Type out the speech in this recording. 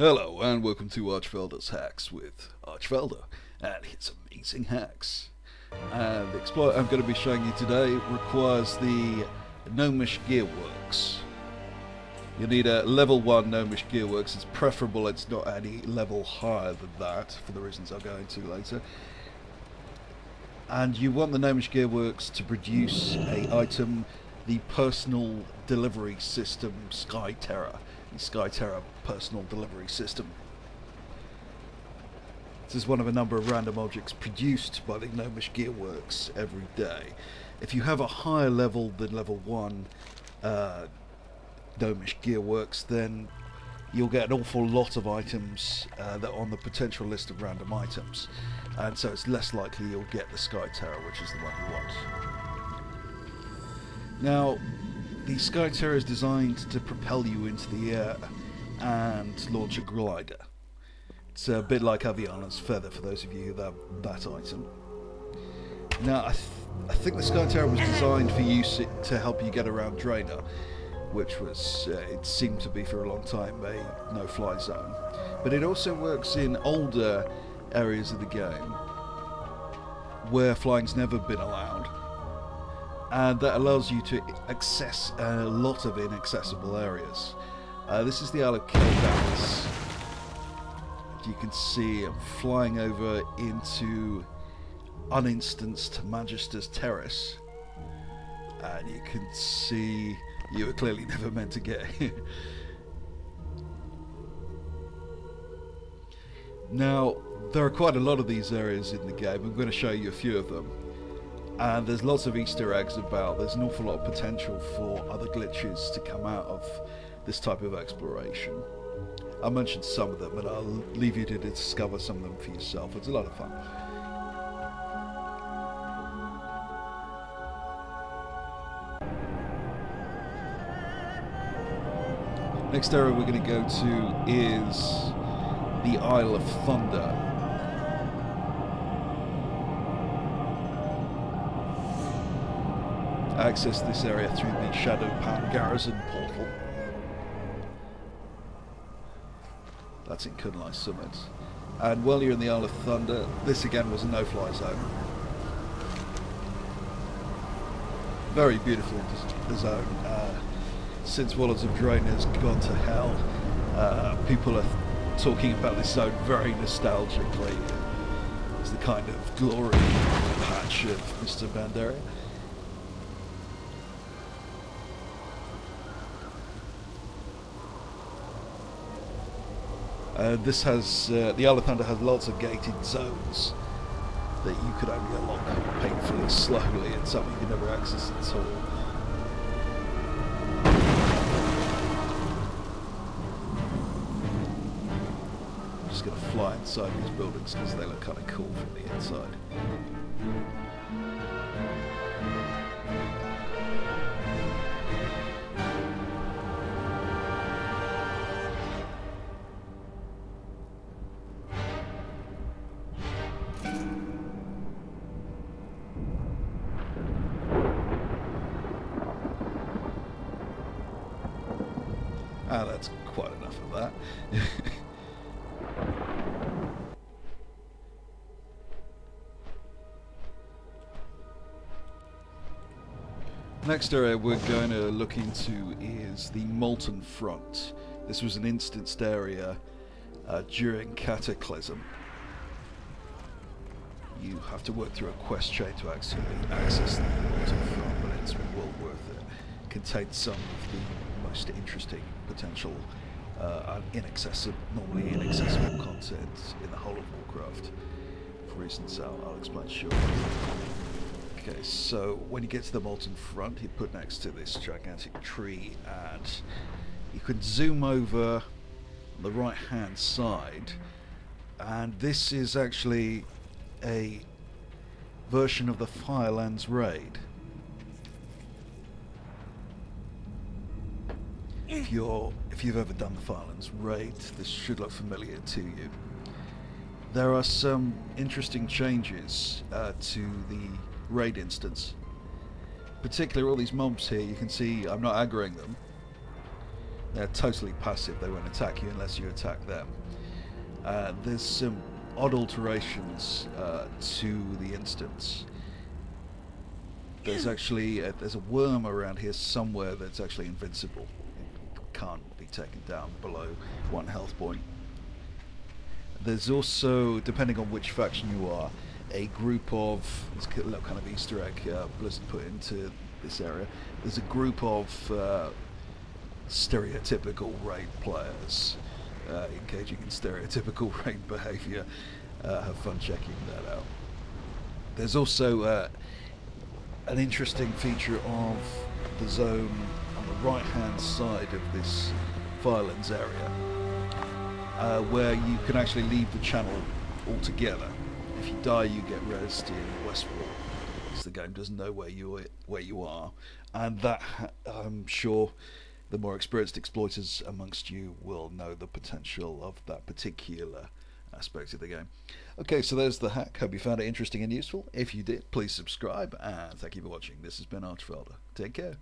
Hello and welcome to Archfelder's Hacks with Archfelder and his amazing hacks. And the exploit I'm going to be showing you today requires the Gnomish gearworks. You need a level 1 Gnomish gearworks. It's preferable it's not any level higher than that for the reasons I'll go into later. And you want the Gnomish gearworks to produce a item, the personal delivery system Skyterror. The Skyterror personal delivery system. This is one of a number of random objects produced by the Gnomish gearworks every day. If you have a higher level than level 1 Gnomish gearworks, then you'll get an awful lot of items that are on the potential list of random items, and so it's less likely you'll get the Skyterror, which is the one you want. Now, the Skyterror is designed to propel you into the air and launch a glider. It's a bit like Aviana's feather for those of you who have that item. Now, I think the Skyterror was designed for use to help you get around Draenei, which was, it seemed to be for a long time, a no-fly zone. But it also works in older areas of the game where flying's never been allowed. And that allows you to access a lot of inaccessible areas. This is the Isle of quel'danas. You can see I'm flying over into uninstanced Magister's Terrace, and you can see you were clearly never meant to get here. Now, there are quite a lot of these areas in the game. I'm going to show you a few of them. And there's lots of Easter eggs about. There's an awful lot of potential for other glitches to come out of this type of exploration. I mentioned some of them, but I'll leave you to discover some of them for yourself. It's a lot of fun. Next area we're going to go to is the Isle of Thunder. Access this area through the Shadowpan Garrison portal. That's in Kunlai Summit. And while you're in the Isle of Thunder, this again was a no-fly zone. Very beautiful zone. Since Warlords of Draenei has gone to hell, people are talking about this zone very nostalgically. It's the kind of glory patch of Mr. Bandera. This has the Isle of Thunder has lots of gated zones that you could only unlock painfully slowly, and some you can never access at all. I'm just going to fly inside these buildings because they look kind of cool from the inside. Ah, that's quite enough of that. Next area we're going to look into is the Molten Front. This was an instanced area during Cataclysm. You have to work through a quest chain to actually access the Molten Front, but it's well worth it. It contains some of the most interesting potential normally inaccessible content in the whole of Warcraft, for reasons I'll explain shortly. Okay, so when you get to the Molten Front, you put next to this gigantic tree, and you can zoom over on the right hand side, and this is actually a version of the Firelands raid. If you've ever done the Firelands raid, this should look familiar to you. There are some interesting changes to the raid instance. Particularly all these mobs here, you can see I'm not aggroing them. They're totally passive. They won't attack you unless you attack them. There's some odd alterations to the instance. There's actually there's a worm around here somewhere that's actually invincible. It can't be taken down below 1 health point. There's also, depending on which faction you are, a group of, it's a little kind of Easter egg Blizzard put into this area. There's a group of stereotypical raid players engaging in stereotypical raid behaviour. Have fun checking that out. There's also an interesting feature of the zone on the right hand side of this firelands area, where you can actually leave the channel altogether. If you die, you get rezzed in Westwall, because the game doesn't know where you are, and that I'm sure the more experienced exploiters amongst you will know the potential of that particular aspect of the game. Okay, so there's the hack. Hope you found it interesting and useful. If you did, please subscribe, and thank you for watching. This has been Archfelder. Take care.